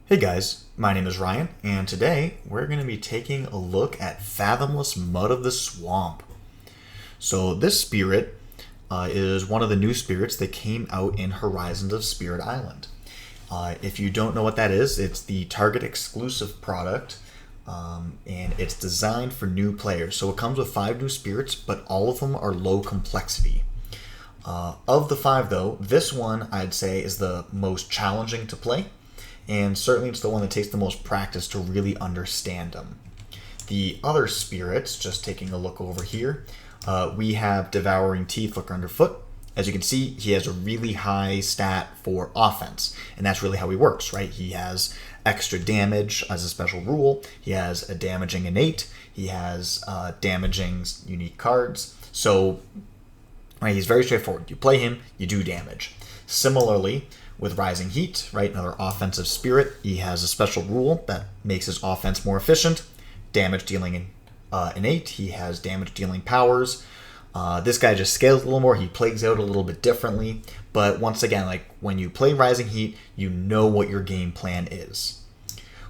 Hey guys, my name is Ryan, and today we're going to be taking a look at Fathomless Mud of the Swamp. So this spirit is one of the new spirits that came out in Horizons of Spirit Island. If you don't know what that is, it's the Target exclusive product, and it's designed for new players. So it comes with 5 new spirits, but all of them are low complexity. Of the 5 though, this one I'd say is the most challenging to play. And certainly it's the one that takes the most practice to really understand them. The other spirits, just taking a look over here, we have Devouring Teeth look underfoot. As you can see, he has a really high stat for offense, and that's really how he works, right? He has extra damage as a special rule, he has a damaging innate, he has damaging unique cards, so right, he's very straightforward. You play him, you do damage. Similarly, with Rising Heat, right, another offensive spirit, he has a special rule that makes his offense more efficient. Damage dealing innate, he has damage dealing powers. This guy just scales a little more, he plays out a little bit differently, but once again, like when you play Rising Heat, you know what your game plan is.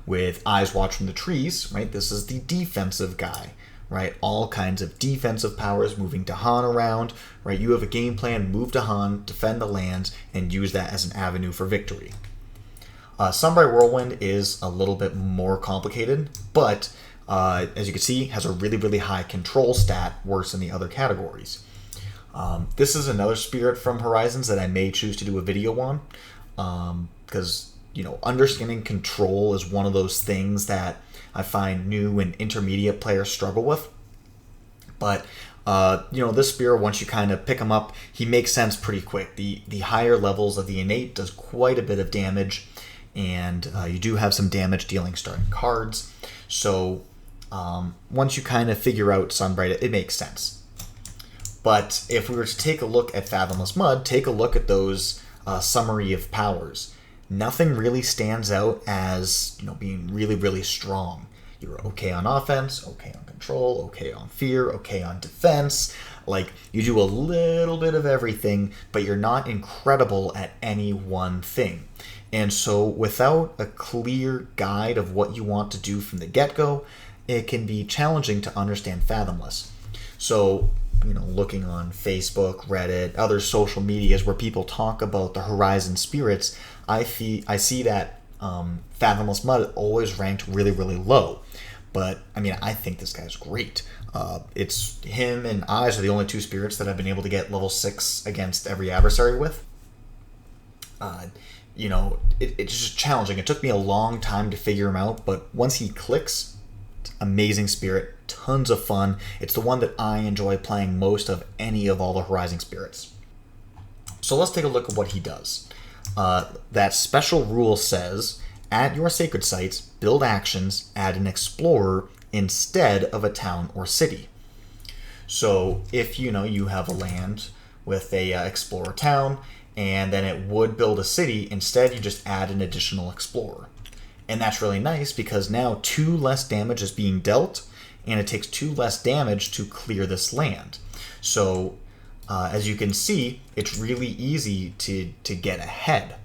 With Eyes Watch from the Trees, right, this is the defensive guy. Right, all kinds of defensive powers, moving Dahan around, right? You have a game plan, move Dahan, defend the lands, and use that as an avenue for victory. Sunbright Whirlwind is a little bit more complicated, but as you can see, has a really high control stat, worse than the other categories. This is another spirit from Horizons that I may choose to do a video on, because understanding control is one of those things that I find new and intermediate players struggle with. But, this spirit, once you kind of pick him up, he makes sense pretty quick. The higher levels of the innate does quite a bit of damage, and you do have some damage dealing starting cards. So once you kind of figure out Sunbright, it makes sense. But if we were to take a look at Fathomless Mud, take a look at those summary of powers. Nothing really stands out as being really strong. You're okay on offense, okay on control, okay on fear, okay on defense. Like, you do a little bit of everything, but you're not incredible at any one thing. And so without a clear guide of what you want to do from the get-go, it can be challenging to understand Fathomless. So looking on Facebook, Reddit, other social medias where people talk about the Horizon spirits, I see that Fathomless Mud always ranked really low. But, I think this guy's great. It's him and Eyes are the only 2 spirits that I've been able to get level 6 against every adversary with. It's just challenging. It took me a long time to figure him out, but once he clicks, amazing spirit, tons of fun. It's the one that I enjoy playing most of any of all the Horizon spirits. So let's take a look at what he does. That special rule says, at your sacred sites, build actions, add an explorer instead of a town or city. So if you have a land with a explorer town, and then it would build a city, instead you just add an additional explorer. And that's really nice because now 2 less damage is being dealt, and it takes 2 less damage to clear this land. So as you can see, it's really easy to get ahead.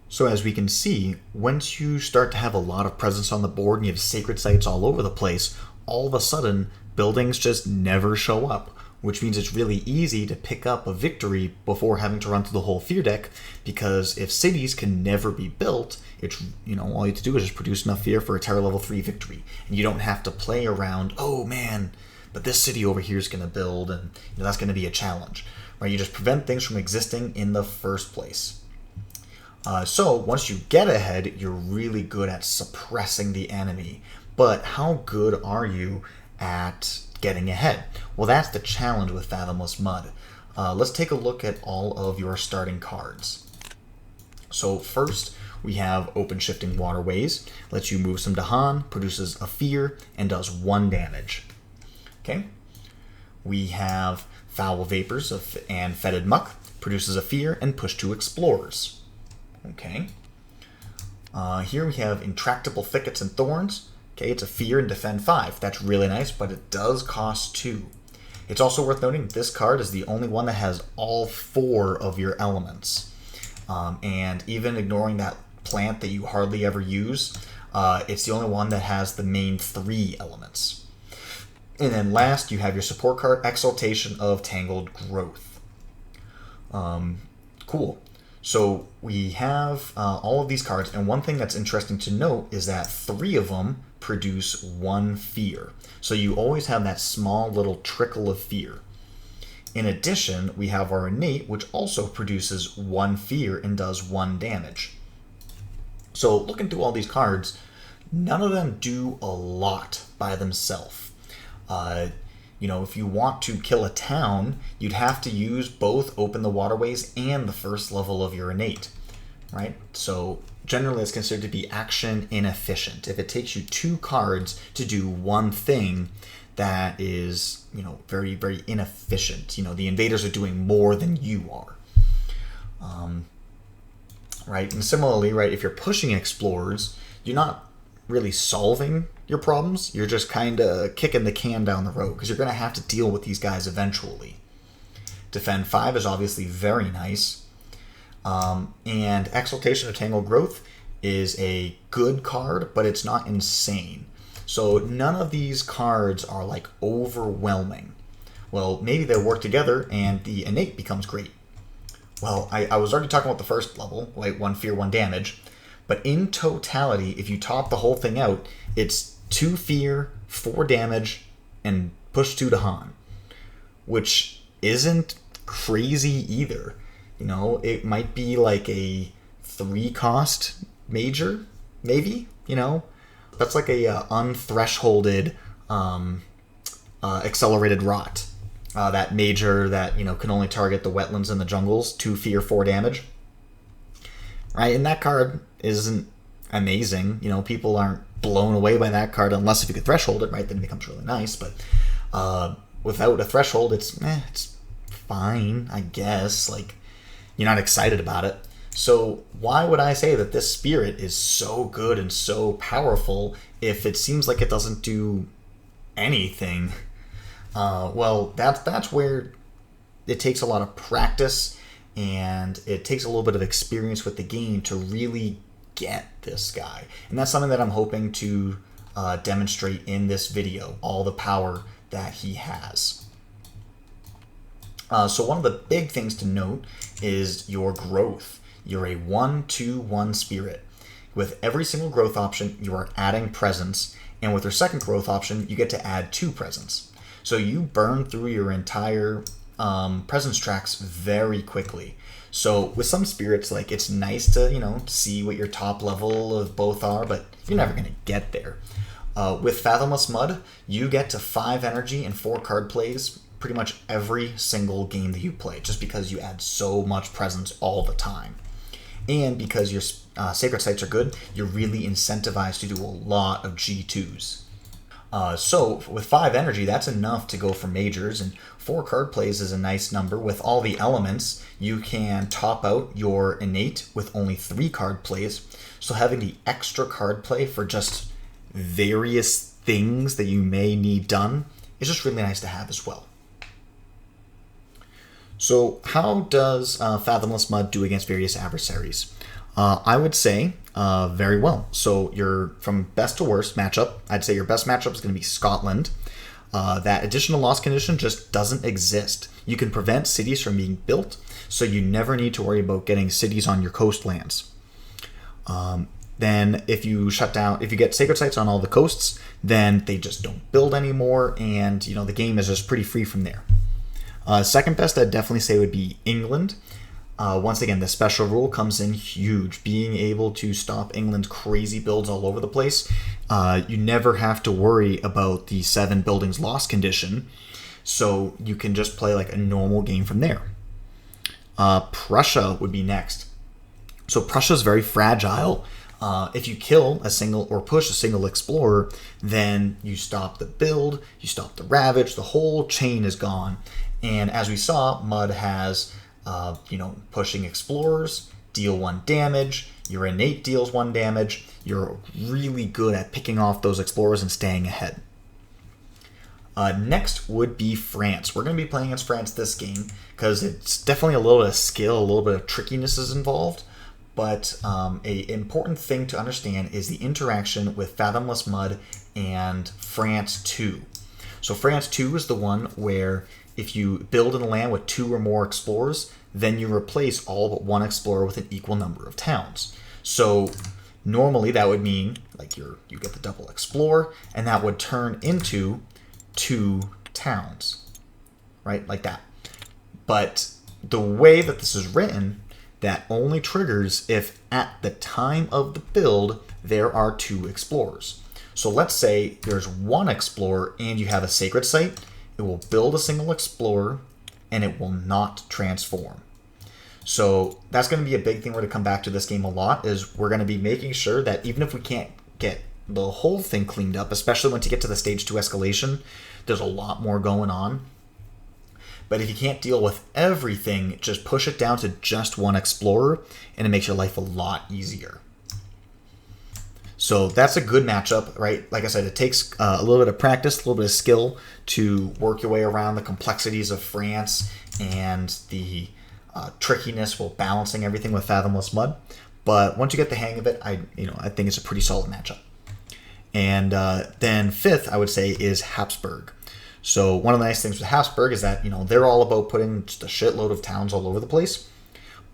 So as we can see, once you start to have a lot of presence on the board and you have sacred sites all over the place, all of a sudden, buildings just never show up, which means it's really easy to pick up a victory before having to run through the whole fear deck, because if cities can never be built, it's all you have to do is just produce enough fear for a Terror level 3 victory. And you don't have to play around, oh man, but this city over here is going to build, and that's going to be a challenge. Right? You just prevent things from existing in the first place. So once you get ahead, you're really good at suppressing the enemy. But how good are you at getting ahead? Well, that's the challenge with Fathomless Mud. Let's take a look at all of your starting cards. So first, we have Open Shifting Waterways. Lets you move some Dahan, produces a fear, and does 1 damage. Okay. We have Foul Vapors and Fetid Muck. Produces a fear and push 2 explorers. Okay. Here we have Intractable Thickets and Thorns. Okay, it's a fear and defend 5. That's really nice, but it does cost 2. It's also worth noting this card is the only one that has all 4 of your elements. And even ignoring that plant that you hardly ever use. It's the only one that has the main 3 elements. And then last, you have your support card, Exaltation of Tangled Growth. Cool. So we have all of these cards, and one thing that's interesting to note is that 3 of them produce 1 fear. So you always have that small little trickle of fear. In addition, we have our innate, which also produces 1 fear and does 1 damage. So looking through all these cards, none of them do a lot by themselves. If you want to kill a town, you'd have to use both Open the Waterways and the first level of your innate, right? So generally it's considered to be action inefficient. If it takes you 2 cards to do 1 thing, that is, very, very inefficient. The invaders are doing more than you are. Right? And similarly, right, if you're pushing explorers, you're not really solving your problems. You're just kind of kicking the can down the road because you're going to have to deal with these guys eventually. Defend 5 is obviously very nice. And Exaltation of Tangled Growth is a good card, but it's not insane. So none of these cards are like overwhelming. Well, maybe they work together and the innate becomes great. Well, I was already talking about the first level, like 1 fear, 1 damage. But in totality, if you top the whole thing out, it's 2 fear, 4 damage, and push 2 to Han. Which isn't crazy either. It might be like a 3-cost major, maybe, That's like a unthresholded accelerated rot. That major that, can only target the wetlands and the jungles, 2 fear, 4 damage. Right, and that card isn't amazing. People aren't blown away by that card unless if you could threshold it, right? Then it becomes really nice. But without a threshold, it's fine, I guess. Like, you're not excited about it. So why would I say that this spirit is so good and so powerful if it seems like it doesn't do anything? Well, that's where it takes a lot of practice and it takes a little bit of experience with the game to really get this guy. And that's something that I'm hoping to demonstrate in this video, all the power that he has. So one of the big things to note is your growth. You're a 1/2/1 spirit. With every single growth option, you are adding presence, and with your second growth option, you get to add 2 presence. So you burn through your entire presence tracks very quickly. So with some spirits, like, it's nice to, see what your top level of both are, but you're never going to get there. With Fathomless Mud, you get to 5 energy and 4 card plays pretty much every single game that you play, just because you add so much presence all the time. And because your sacred sites are good, you're really incentivized to do a lot of G2s. So with 5 energy, that's enough to go for majors, and 4 card plays is a nice number. With all the elements, you can top out your innate with only 3 card plays. So having the extra card play for just various things that you may need done is just really nice to have as well. So how does Fathomless Mud do against various adversaries? I would say very well. So from best to worst matchup, I'd say your best matchup is going to be Scotland. That additional loss condition just doesn't exist. You can prevent cities from being built, so you never need to worry about getting cities on your coastlands. Then if you get sacred sites on all the coasts, then they just don't build anymore, and the game is just pretty free from there. Second best, I'd definitely say would be England. Once again, the special rule comes in huge. Being able to stop England's crazy builds all over the place. You never have to worry about the 7 buildings lost condition, so you can just play like a normal game from there. Prussia would be next. So Prussia's very fragile. If you kill a single or push a single explorer, then you stop the build, you stop the ravage, the whole chain is gone. And as we saw, Mud has, pushing explorers, deal 1 damage, your innate deals 1 damage. You're really good at picking off those explorers and staying ahead. Next would be France. We're going to be playing against France this game because it's definitely a little bit of skill, a little bit of trickiness is involved. but a important thing to understand is the interaction with Fathomless Mud and France 2. So France 2 is the one where if you build in a land with 2 or more explorers, then you replace all but 1 explorer with an equal number of towns. So normally that would mean like you get the double explorer, and that would turn into 2 towns, right? Like that. But the way that this is written, that only triggers if at the time of the build there are 2 explorers. So let's say there's 1 explorer and you have a sacred site, it will build a single explorer and it will not transform. So that's going to be a big thing we're going to come back to this game a lot, is we're going to be making sure that even if we can't get the whole thing cleaned up, especially once you get to the stage 2 escalation, there's a lot more going on. But if you can't deal with everything, just push it down to just 1 explorer, and it makes your life a lot easier. So that's a good matchup, right? Like I said, it takes a little bit of practice, a little bit of skill to work your way around the complexities of France and the trickiness while balancing everything with Fathomless Mud. But once you get the hang of it, I think it's a pretty solid matchup. And then 5th, I would say, is Habsburg. So one of the nice things with Habsburg is that, they're all about putting just a shitload of towns all over the place.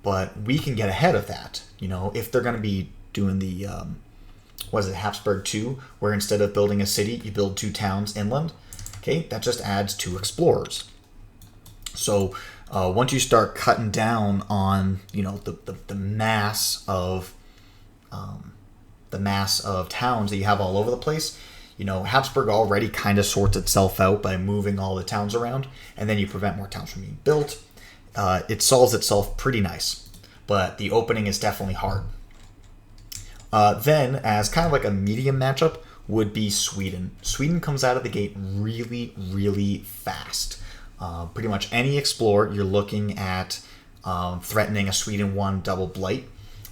But we can get ahead of that. If they're going to be doing the, Habsburg 2, where instead of building a city, you build 2 towns inland. Okay, that just adds 2 explorers. So once you start cutting down on, the mass of towns that you have all over the place, Habsburg already kind of sorts itself out by moving all the towns around, and then you prevent more towns from being built. It solves itself pretty nice, but the opening is definitely hard. Then, as kind of like a medium matchup, would be Sweden. Sweden comes out of the gate really, really fast. Pretty much any explorer, you're looking at threatening a Sweden 1 double blight,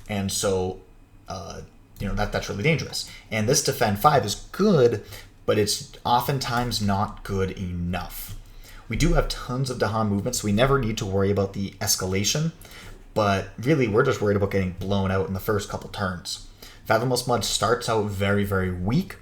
and so that's really dangerous. And this Defend 5 is good, but it's oftentimes not good enough. We do have tons of Dahan movement, so we never need to worry about the escalation, but really we're just worried about getting blown out in the first couple turns. Fathomless Mud starts out very, very weak,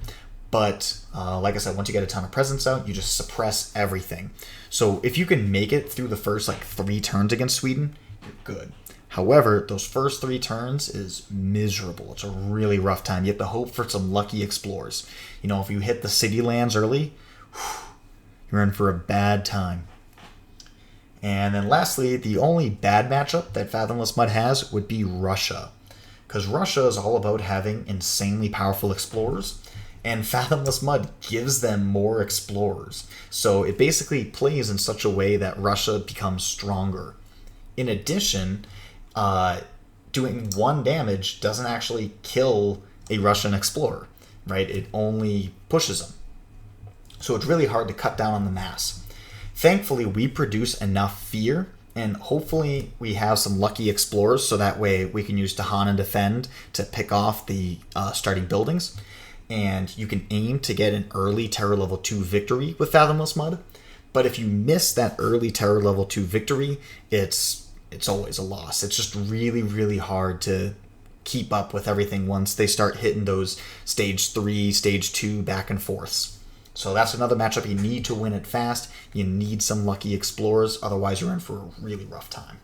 but like I said, once you get a ton of presence out, you just suppress everything. So if you can make it through the first 3 turns against Sweden, you're good. However, those first 3 turns is miserable. It's a really rough time. You have to hope for some lucky explorers. If you hit the city lands early, you're in for a bad time. And then lastly, the only bad matchup that Fathomless Mud has would be Russia. Because Russia is all about having insanely powerful explorers, and Fathomless Mud gives them more explorers. So it basically plays in such a way that Russia becomes stronger. In addition, doing 1 damage doesn't actually kill a Russian explorer, right? It only pushes them. So it's really hard to cut down on the mass. Thankfully, we produce enough fear, and hopefully we have some lucky explorers, so that way we can use Dahan and Defend to pick off the starting buildings. And you can aim to get an early Terror Level 2 victory with Fathomless Mud. But if you miss that early Terror Level 2 victory, it's always a loss. It's just really, really hard to keep up with everything once they start hitting those Stage 3, Stage 2 back and forths. So that's another matchup. You need to win it fast. You need some lucky explorers. Otherwise, you're in for a really rough time.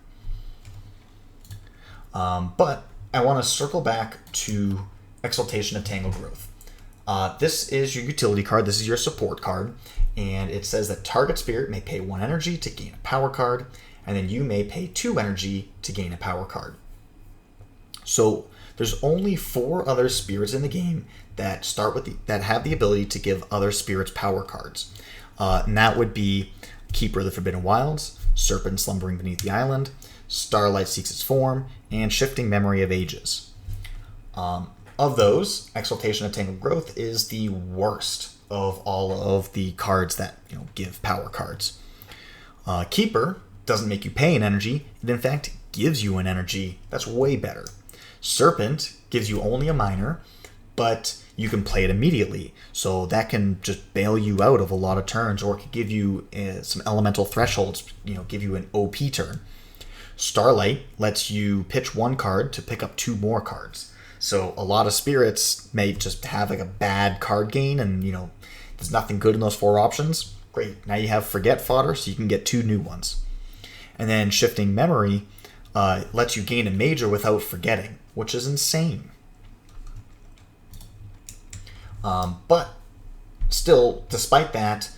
But I want to circle back to Exaltation of Tangled Growth. This is your utility card. This is your support card. And it says that target spirit may pay 1 energy to gain a power card. And then you may pay 2 energy to gain a power card. So there's only 4 other spirits in the game that that have the ability to give other spirits power cards. And that would be Keeper of the Forbidden Wilds, Serpent Slumbering Beneath the Island, Starlight Seeks Its Form, and Shifting Memory of Ages. Of those, Exaltation of Tangled Growth is the worst of all of the cards that give power cards. Keeper doesn't make you pay an energy. It in fact gives you an energy. That's way better. Serpent gives you only a minor, but you can play it immediately. So that can just bail you out of a lot of turns, or it could give you some elemental thresholds, give you an OP turn. Starlight lets you pitch one card to pick up two more cards. So a lot of spirits may just have like a bad card gain and, there's nothing good in those four options. Great. Now you have Forget fodder, so you can get two new ones. And then Shifting Memory lets you gain a major without forgetting, which is insane. But still, despite that,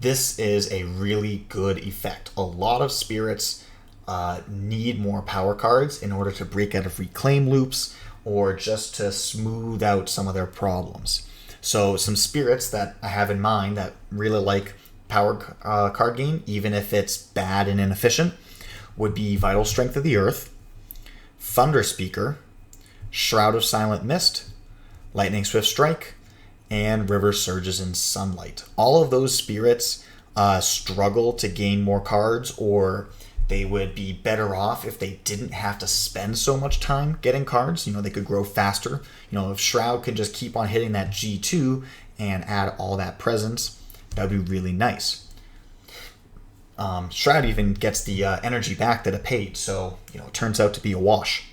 this is a really good effect. A lot of spirits need more power cards in order to break out of reclaim loops or just to smooth out some of their problems. So some spirits that I have in mind that really like power card gain, even if it's bad and inefficient, would be Vital Strength of the Earth, Thunder Speaker, Shroud of Silent Mist, Lightning Swift Strike, and River Surges in Sunlight. All of those spirits struggle to gain more cards, or they would be better off if they didn't have to spend so much time getting cards. They could grow faster. If Shroud could just keep on hitting that G2 and add all that presence, that would be really nice. Shroud even gets the energy back that it paid, so it turns out to be a wash.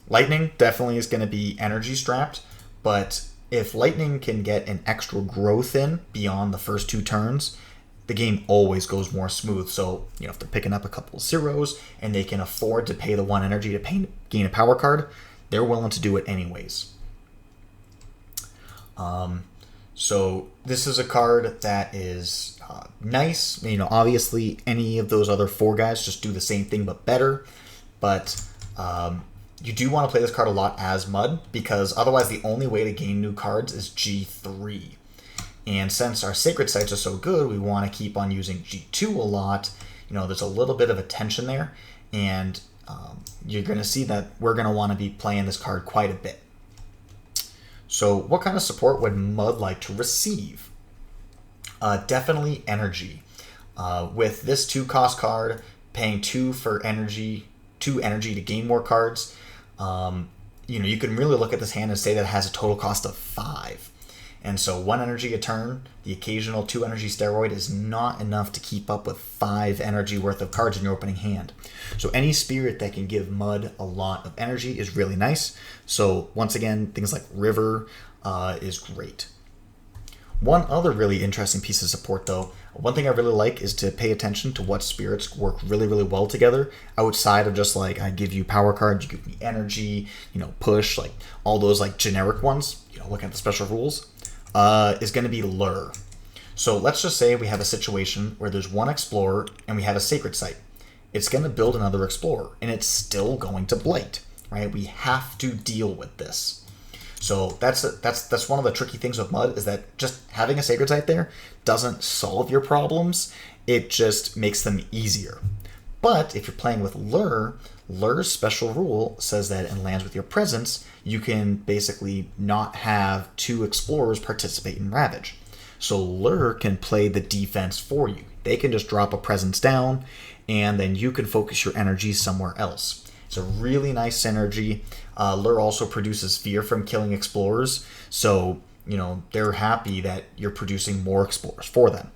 Lightning definitely is going to be energy strapped, but if Lightning can get an extra growth in beyond the first two turns, the game always goes more smooth. So, if they're picking up a couple of zeros and they can afford to pay the one energy to gain a power card, they're willing to do it anyways. So this is a card that is nice. Obviously any of those other four guys just do the same thing but better. But you do want to play this card a lot as Mud, because otherwise the only way to gain new cards is G3. And since our Sacred Sites are so good, we want to keep on using G2 a lot. There's a little bit of a tension there, and you're going to see that we're going to want to be playing this card quite a bit. So what kind of support would Mud like to receive? Definitely energy. With this 2-cost card, paying 2 energy to gain more cards, you can really look at this hand and say that it has a total cost of 5. And so 1 energy a turn, the occasional 2 energy steroid is not enough to keep up with 5 energy worth of cards in your opening hand. So any spirit that can give Mud a lot of energy is really nice. So once again, things like River is great. One other really interesting piece of support though, one thing I really like is to pay attention to what spirits work really, really well together outside of just like, I give you power cards, you give me energy, push, like all those like generic ones, looking at the special rules. Is going to be Lure. So let's just say we have a situation where there's one Explorer and we have a Sacred Site. It's going to build another Explorer, and it's still going to Blight, right? We have to deal with this. So that's one of the tricky things with Mud, is that just having a Sacred Site there doesn't solve your problems. It just makes them easier. But if you're playing with Lure, Lure's special rule says that in lands with your presence, you can basically not have 2 Explorers participate in Ravage. So Lure can play the defense for you. They can just drop a presence down, and then you can focus your energy somewhere else. It's a really nice synergy. Lure also produces fear from killing Explorers, so they're happy that you're producing more Explorers for them.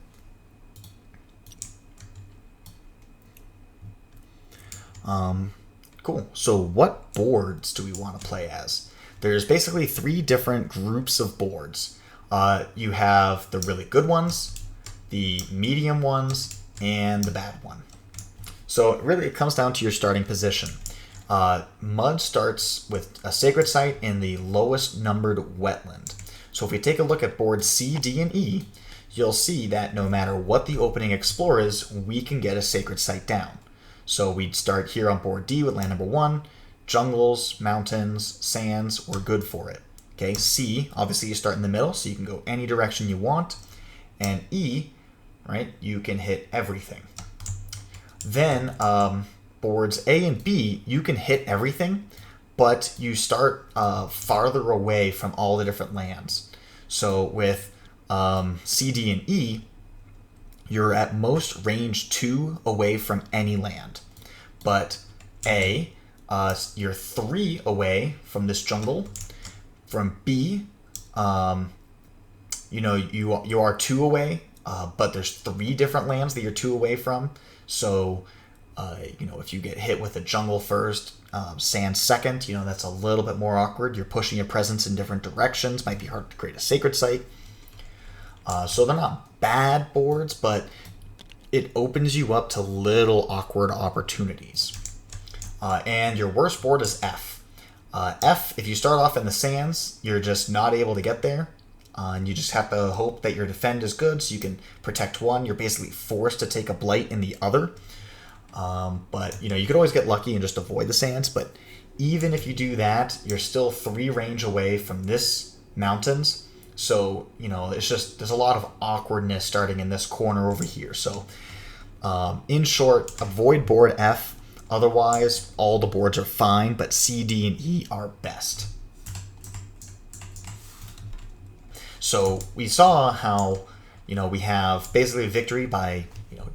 Cool. So what boards do we want to play as? There's basically 3 different groups of boards. You have the really good ones, the medium ones, and the bad one. So really it comes down to your starting position. Mud starts with a Sacred Site in the lowest numbered wetland. So if we take a look at boards C, D, and E, you'll see that no matter what the opening Explorer is, we can get a Sacred Site down. So we'd start here on board D with land number 1. Jungles, mountains, sands, we're good for it. Okay, C, obviously you start in the middle, so you can go any direction you want. And E, right, you can hit everything. Then boards A and B, you can hit everything, but you start farther away from all the different lands. So with C, D, and E, you're at most range 2 away from any land. But A, you're 3 away from this jungle. From B, you are 2 away, but there's 3 different lands that you're 2 away from. So If you get hit with a jungle first, sand second, that's a little bit more awkward. You're pushing your presence in different directions. Might be hard to create a sacred site. So they're not bad boards, but it opens you up to little awkward opportunities. And your worst board is F. F, if you start off in the sands, you're just not able to get there. And you just have to hope that your defend is good so you can protect one. You're basically forced to take a blight in the other. But you could always get lucky and just avoid the sands. But even if you do that, you're still 3 range away from this mountains. So, it's just, there's a lot of awkwardness starting in this corner over here. So, in short, avoid board F. Otherwise, all the boards are fine, but C, D, and E are best. So we saw how, we have basically victory by,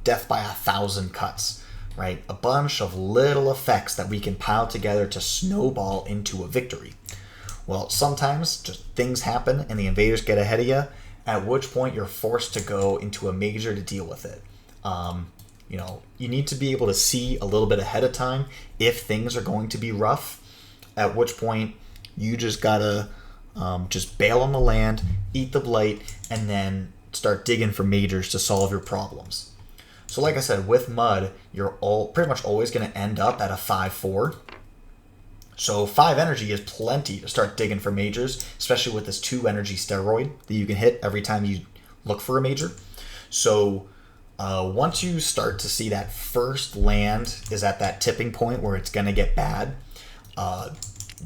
death by 1,000 cuts, right? A bunch of little effects that we can pile together to snowball into a victory. Well, sometimes just things happen and the invaders get ahead of you, at which point you're forced to go into a major to deal with it. You need to be able to see a little bit ahead of time if things are going to be rough, at which point you just gotta just bail on the land, eat the blight, and then start digging for majors to solve your problems. So like I said, with Mud, you're pretty much always going to end up at a 5-4. So 5 energy is plenty to start digging for majors, especially with this 2 energy steroid that you can hit every time you look for a major. So once you start to see that first land is at that tipping point where it's going to get bad,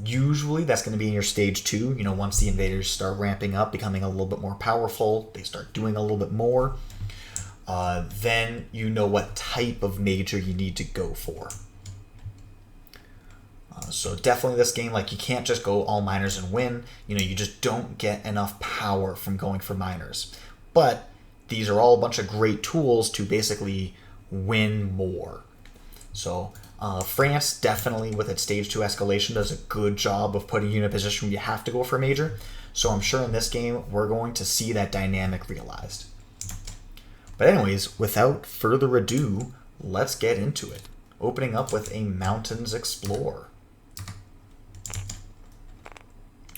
usually that's going to be in your stage 2. Once the invaders start ramping up, becoming a little bit more powerful, they start doing a little bit more, then you know what type of major you need to go for. So definitely this game, you can't just go all minors and win. You just don't get enough power from going for minors. But these are all a bunch of great tools to basically win more. So France definitely, with its stage 2 escalation, does a good job of putting you in a position where you have to go for a major. So I'm sure in this game, we're going to see that dynamic realized. But anyways, without further ado, let's get into it. Opening up with a Mountains Explorer.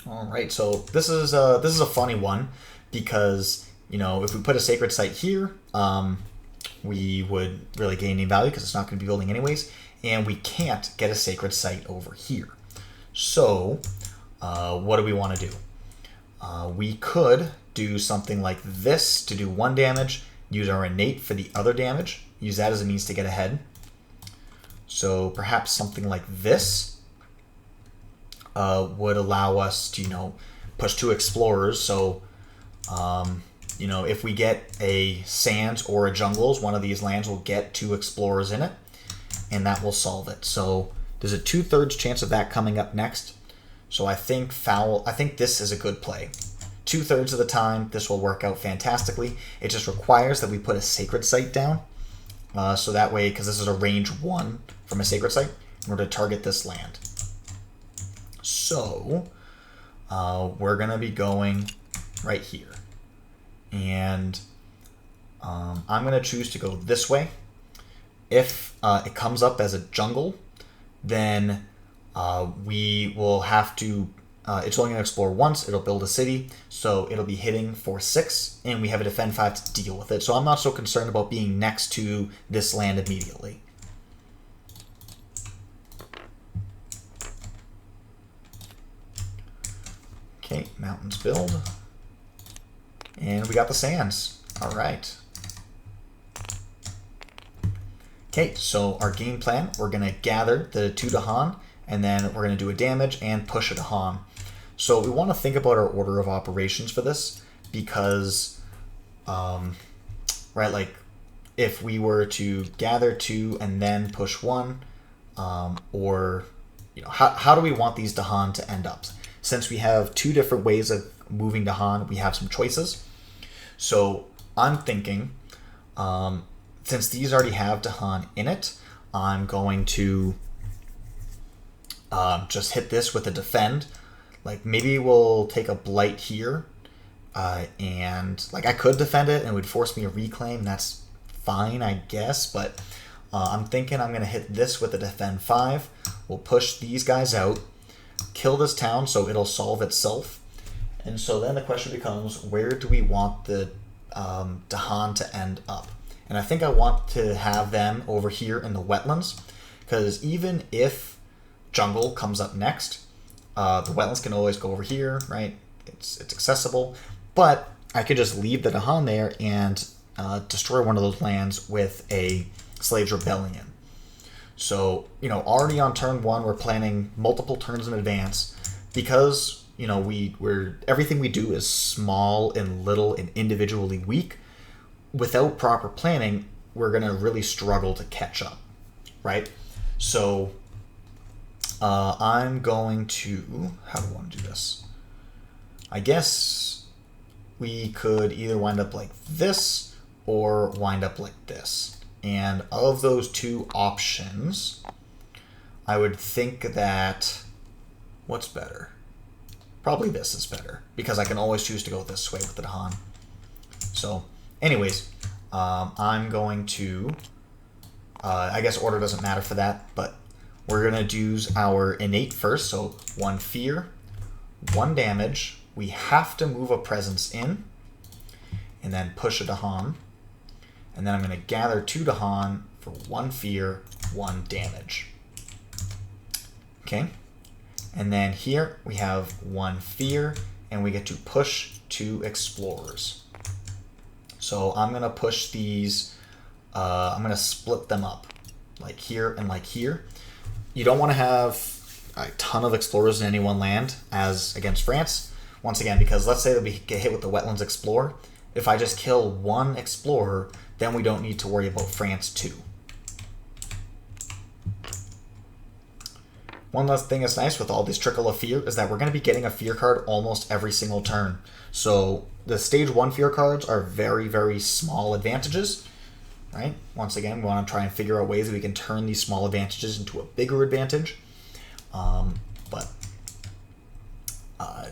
All right, so this is a funny one because, if we put a sacred site here, we would really gain any value because it's not going to be building anyways, and we can't get a sacred site over here. So what do we want to do? We could do something like this to do 1 damage, use our innate for the other damage, use that as a means to get ahead. So perhaps something like this would allow us to, push 2 explorers. So, if we get a sands or a jungles, one of these lands will get 2 explorers in it, and that will solve it. So there's a 2/3 chance of that coming up next. So I think this is a good play. 2/3 of the time, this will work out fantastically. It just requires that we put a sacred site down. So that way, because this is a range 1 from a sacred site, in order to target this land. So we're going to be going right here. And I'm going to choose to go this way. If it comes up as a jungle, then we will have to, it's only going to explore once, it'll build a city, so it'll be hitting for 6, and we have a defend 5 to deal with it. So I'm not so concerned about being next to this land immediately. Okay, mountains build. And we got the sands. All right. Okay, so our game plan, we're going to gather the 2 Dahan, and then we're going to do a damage and push a Dahan. So we want to think about our order of operations for this because, if we were to gather 2 and then push 1, or, how do we want these Dahan to end up? Since we have 2 different ways of moving Dahan, we have some choices. So I'm thinking, since these already have Dahan in it, I'm going to just hit this with a defend. Maybe we'll take a blight here, and I could defend it and it would force me a reclaim. That's fine, I guess, but I'm thinking I'm going to hit this with a defend 5. We'll push these guys out, kill this town so it'll solve itself. And so then the question becomes, where do we want the Dahan to end up? And I think I want to have them over here in the wetlands, because even if jungle comes up next, the wetlands can always go over here, right? It's accessible, but I could just leave the Dahan there and destroy one of those lands with a Slaves Rebellion. So, you know, already on turn 1, we're planning multiple turns in advance, because you know, we're everything we do is small and little and individually weak. Without proper planning, we're going to really struggle to catch up, right? So I'm going to, how do I want to do this? I guess we could either wind up like this or wind up like this. And of those two options, I would think that, what's better? Probably this is better, because I can always choose to go this way with the Dahan. So, anyways, I'm going to, I guess order doesn't matter for that, but we're going to use our innate first. So 1 fear, 1 damage. We have to move a presence in, and then push a Dahan. And then I'm going to gather 2 Dahan for 1 fear, 1 damage. Okay. And then here we have 1 fear, and we get to push 2 explorers. So I'm going to push these, I'm going to split them up, like here and like here. You don't want to have a ton of explorers in any one land, as against France. Once again, because let's say that we get hit with the Wetlands Explorer. If I just kill 1 explorer, then we don't need to worry about France too. One last thing that's nice with all this trickle of fear is that we're going to be getting a fear card almost every single turn. So the stage 1 fear cards are very, very small advantages, right? Once again, we want to try and figure out ways that we can turn these small advantages into a bigger advantage.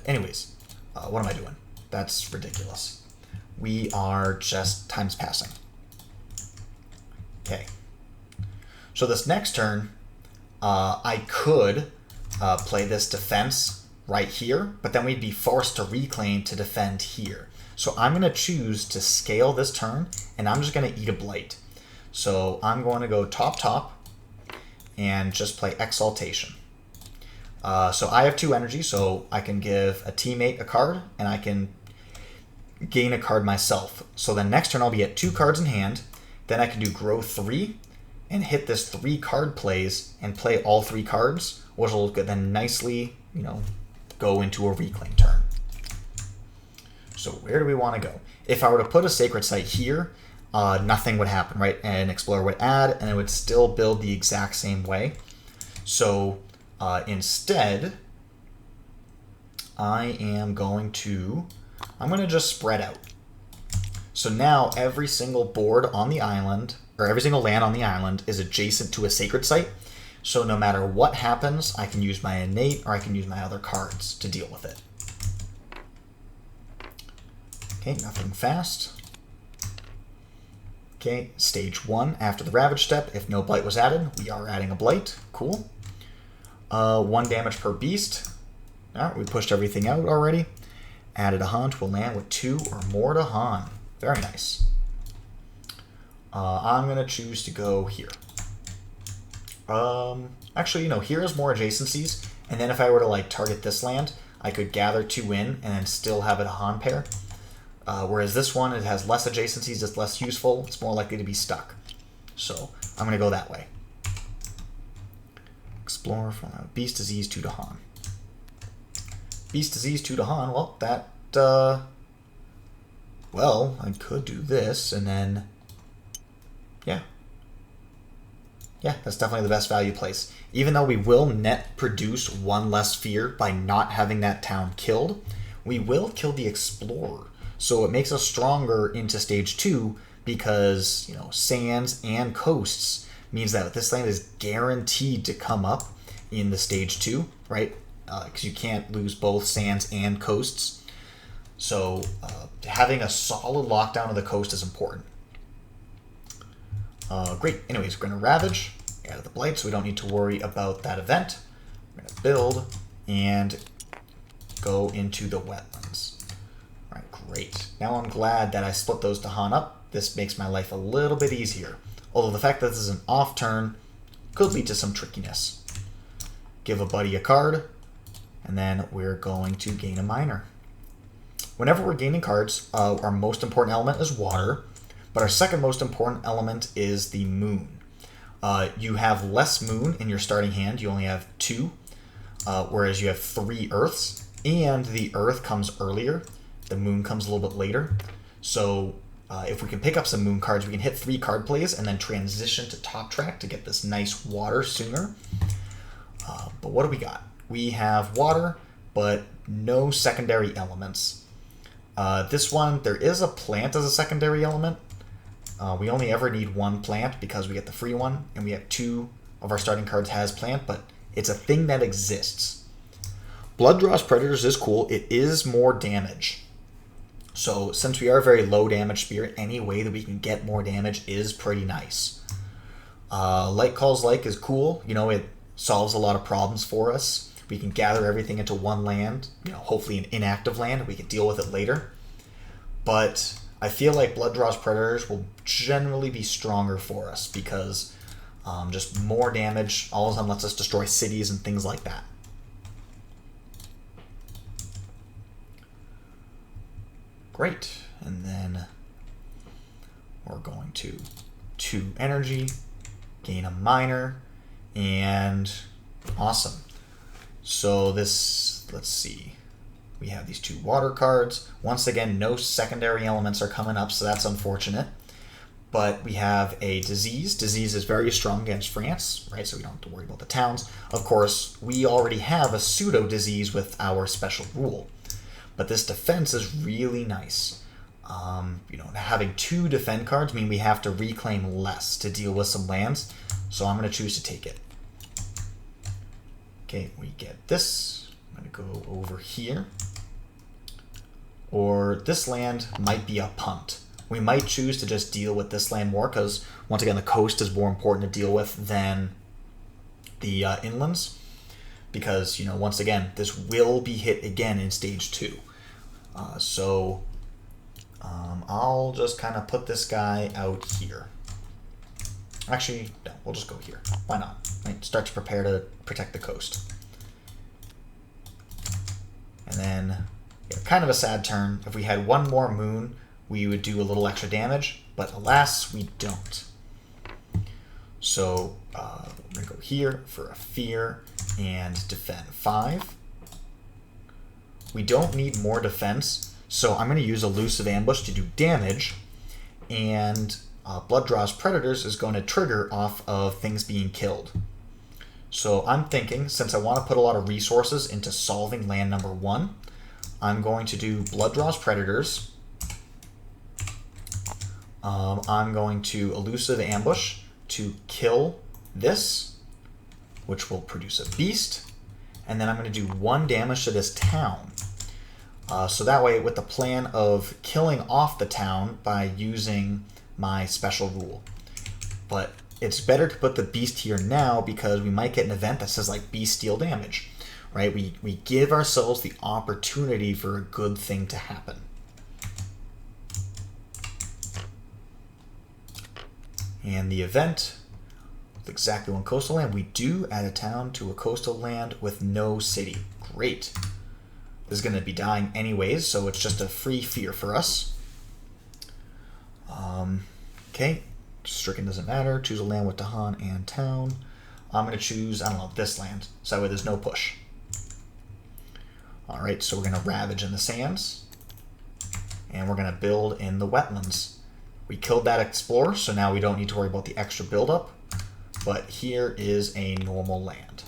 Anyways, what am I doing? That's ridiculous. We are just time's passing. Okay. So this next turn, I could play this defense right here, but then we'd be forced to reclaim to defend here. So I'm going to choose to scale this turn, and I'm just going to eat a blight. So I'm going to go top, and just play Exaltation. So I have 2 energy, so I can give a teammate a card, and I can gain a card myself. So then next turn I'll be at 2 cards in hand, then I can do grow 3, and hit this 3 card plays and play all 3 cards, which will then nicely, you know, go into a reclaim turn. So where do we want to go? If I were to put a Sacred Site here, nothing would happen, right? An Explorer would add, and it would still build the exact same way. So instead, I'm going to just spread out. So now every single board on the island, or every single land on the island, is adjacent to a Sacred Site. So no matter what happens, I can use my innate or I can use my other cards to deal with it. Okay, nothing fast. Okay, stage 1 after the Ravage step. If no blight was added, we are adding a blight. Cool. 1 damage per beast. Alright, we pushed everything out already. Added a Dahan to a land with 2 or more Dahan. Very nice. I'm going to choose to go here. Actually, you know, here is more adjacencies. And then if I were to, like, target this land, I could gather 2 in and then still have a Dahan pair. Whereas this one, it has less adjacencies, it's less useful, it's more likely to be stuck. So I'm going to go that way. Explore from Beast Disease to Dahan. Beast Disease to Dahan, well, that, well, I could do this, and then, yeah. Yeah, that's definitely the best value place. Even though we will net produce 1 less fear by not having that town killed, we will kill the Explorer. So it makes us stronger into stage 2 because, you know, sands and coasts means that this land is guaranteed to come up in the stage 2, right? Because you can't lose both sands and coasts. So having a solid lockdown of the coast is important. Great. Anyways, we're going to Ravage, get out of the Blight, so we don't need to worry about that event. We're going to build and go into the Wetlands. All right, great. Now I'm glad that I split those to Han up. This makes my life a little bit easier. Although the fact that this is an off turn could lead to some trickiness. Give a buddy a card, and then we're going to gain a miner. Whenever we're gaining cards, our most important element is water, but our second most important element is the moon. You have less moon in your starting hand. You only have 2, whereas you have 3 earths, and the earth comes earlier. The moon comes a little bit later. So if we can pick up some moon cards, we can hit 3 card plays and then transition to top track to get this nice water sooner. But what do we got? We have water, but no secondary elements. This one, there is a plant as a secondary element. We only ever need 1 plant because we get the free one, and we have 2 of our starting cards has plant, but it's a thing that exists. Blooddraws Predators is cool. It is more damage. So since we are a very low damage spirit, any way that we can get more damage is pretty nice. Light Calls Like is cool. You know, it solves a lot of problems for us. We can gather everything into 1 land, you know, hopefully an inactive land. We can deal with it later. But I feel like Blooddraws Predators will generally be stronger for us because just more damage all of a sudden lets us destroy cities and things like that. Great. And then we're going to 2 energy, gain a miner, and awesome. So this, let's see. We have these 2 water cards. Once again, no secondary elements are coming up, so that's unfortunate. But we have a disease. Disease is very strong against France, right? So we don't have to worry about the towns. Of course, we already have a pseudo disease with our special rule. But this defense is really nice. You know, having 2 defend cards mean we have to reclaim less to deal with some lands. So I'm going to choose to take it. Okay, we get this. I'm going to go over here. Or this land might be a punt. We might choose to just deal with this land more because, once again, the coast is more important to deal with than the inlands. Because, you know, once again, this will be hit again in stage 2. So I'll just kind of put this guy out here. Actually, no, we'll just go here. Why not? Right? Start to prepare to protect the coast. And then, yeah, kind of a sad turn. If we had 1 more moon, we would do a little extra damage, but alas, we don't. So we're going to go here for a fear and defend 5. We don't need more defense, so I'm going to use Elusive Ambush to do damage, and Blooddraws Predators is going to trigger off of things being killed. So I'm thinking, since I want to put a lot of resources into solving land number 1, I'm going to do Blooddraws Predators. I'm going to Elusive Ambush to kill this, which will produce a beast. And then I'm going to do 1 damage to this town. So that way, with the plan of killing off the town by using my special rule. But it's better to put the beast here now because we might get an event that says like beast deal damage, right? We give ourselves the opportunity for a good thing to happen. And the event, with exactly 1 coastal land, we do add a town to a coastal land with no city. Great. This is going to be dying anyways, so it's just a free fear for us. Okay, stricken doesn't matter. Choose a land with Dahan and town. I'm going to choose, I don't know, this land, so that way there's no push. Alright, so we're going to Ravage in the Sands, and we're going to build in the Wetlands. We killed that Explorer, so now we don't need to worry about the extra buildup, but here is a normal land.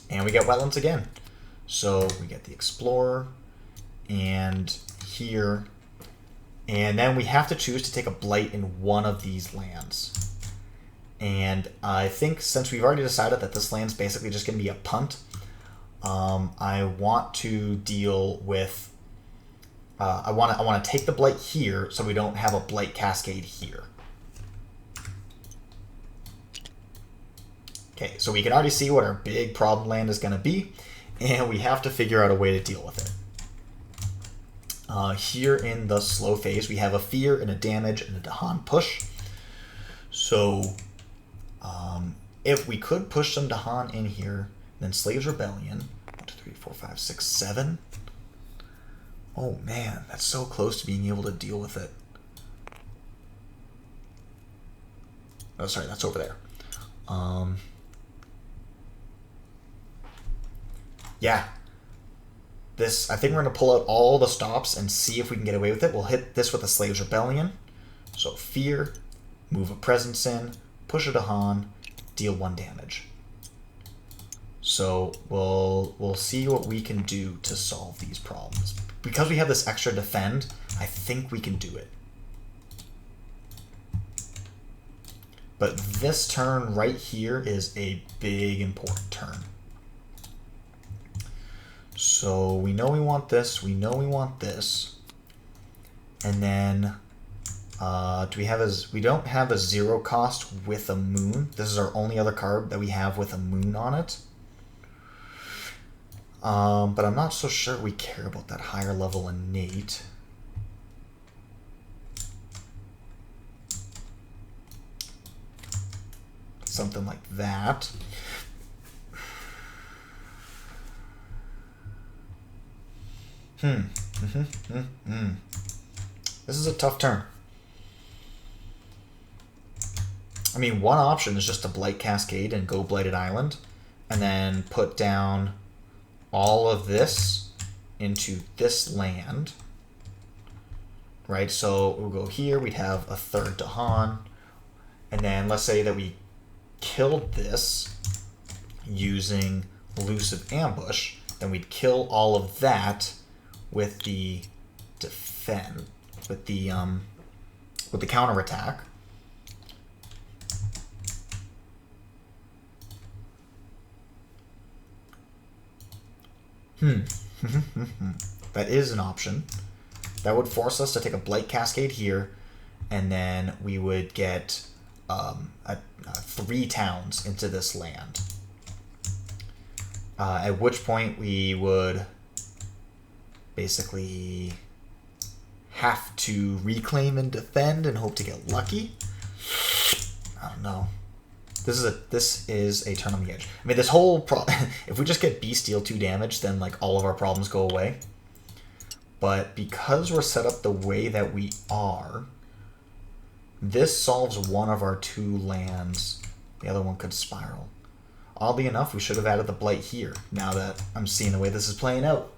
And we get Wetlands again. So we get the Explorer, and here, and then we have to choose to take a Blight in one of these lands. And I think since we've already decided that this land's basically just going to be a punt, I want to deal with, I want to take the Blight here so we don't have a Blight Cascade here. Okay, so we can already see what our big problem land is going to be, and we have to figure out a way to deal with it. Here in the slow phase, we have a fear and a damage and a Dahan push. So if we could push some Dahan in here, then Slaves Rebellion, 1, 2, 3, 4, 5, 6, 7. Oh man, that's so close to being able to deal with it. Oh, sorry, that's over there. Yeah. This, I think we're going to pull out all the stops and see if we can get away with it. We'll hit this with a Slaves Rebellion. So fear, move a presence in, push a Dahan, deal 1 damage. So we'll see what we can do to solve these problems. Because we have this extra defend, I think we can do it. But this turn right here is a big important turn. So we know we want this, we know we want this. And then we don't have a 0 cost with a moon. This is our only other card that we have with a moon on it. But I'm not so sure we care about that higher level innate. Something like that. This is a tough turn. I mean, one option is just to Blight Cascade and go Blighted Island, and then put down all of this into this land. Right, so we'll go here, we'd have a 3rd Dahan, and then let's say that we killed this using Elusive Ambush, then we'd kill all of that with the defend, with the counterattack. That is an option. That would force us to take a Blight Cascade here, and then we would get 3 towns into this land. At which point we would basically have to reclaim and defend and hope to get lucky. I don't know. This is a turn on the edge. I mean, this whole if we just get Beast deal 2 damage, then like all of our problems go away. But because we're set up the way that we are, this solves one of our 2 lands. The other one could spiral. Oddly enough, we should have added the Blight here, now that I'm seeing the way this is playing out.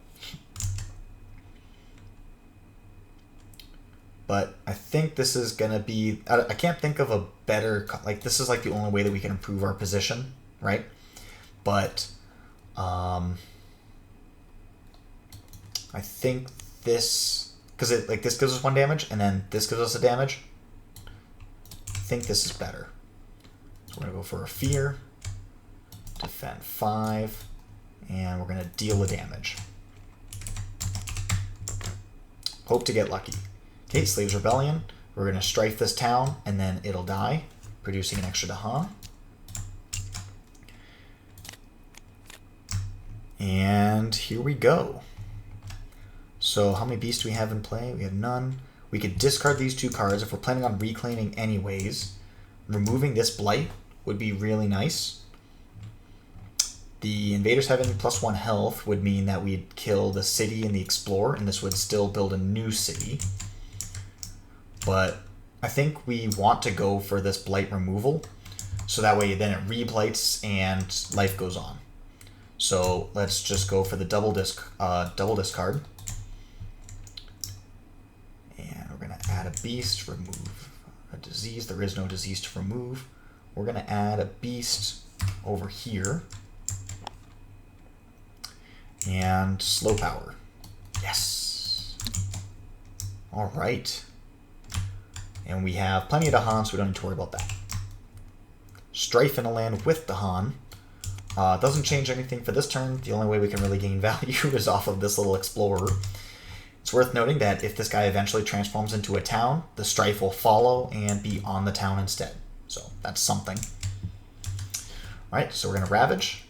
But I think this is going to be... I can't think of a better... Like, this is like the only way that we can improve our position, right? But I think this... Because this gives us 1 damage, and then this gives us a damage. I think this is better. So we're going to go for a Fear. Defend 5. And we're going to deal the damage. Hope to get lucky. Okay, Slaves Rebellion. We're going to strife this town, and then it'll die, producing an extra Dahan. And here we go. So how many beasts do we have in play? We have none. We could discard these 2 cards if we're planning on reclaiming anyways. Removing this Blight would be really nice. The invaders having +1 health would mean that we'd kill the city and the explorer, and this would still build a new city. But I think we want to go for this Blight removal, so that way then it re-blights and life goes on. So let's just go for the double discard. And we're going to add a beast, remove a disease. There is no disease to remove. We're going to add a beast over here. And slow power. Yes. All right. And we have plenty of Dahan, so we don't need to worry about that. Strife in a land with Dahan. Doesn't change anything for this turn. The only way we can really gain value is off of this little explorer. It's worth noting that if this guy eventually transforms into a town, the Strife will follow and be on the town instead. So that's something. All Alright, so we're going to Ravage.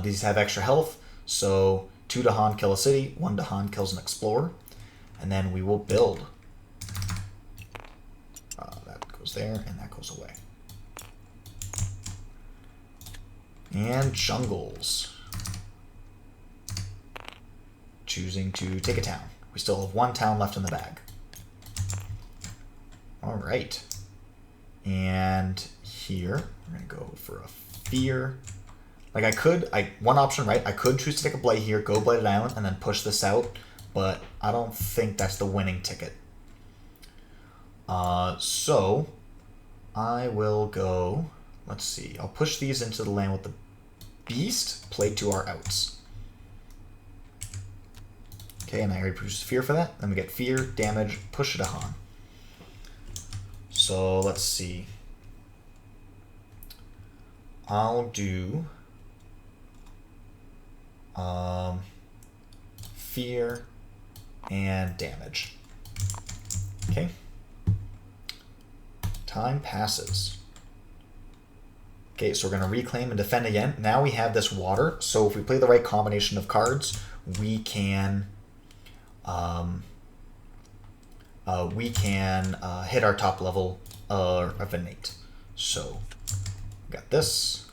These have extra health, so 2 Dahan kill a city, 1 Dahan kills an explorer, and then we will build. That goes there, and that goes away. And jungles. Choosing to take a town. We still have 1 town left in the bag. Alright. And here, we're going to go for a Fear. Like one option, right? I could choose to take a Blight here, go Blighted Island, and then push this out, but I don't think that's the winning ticket. So, I will go, let's see, I'll push these into the land with the Beast, play to our outs. Okay, and I already produced Fear for that. Then we get Fear, damage, push it on. So let's see. I'll do Fear and damage. Okay. Time passes. Okay, so we're going to reclaim and defend again. Now we have this water, so if we play the right combination of cards, we can hit our top level of innate. So we got this,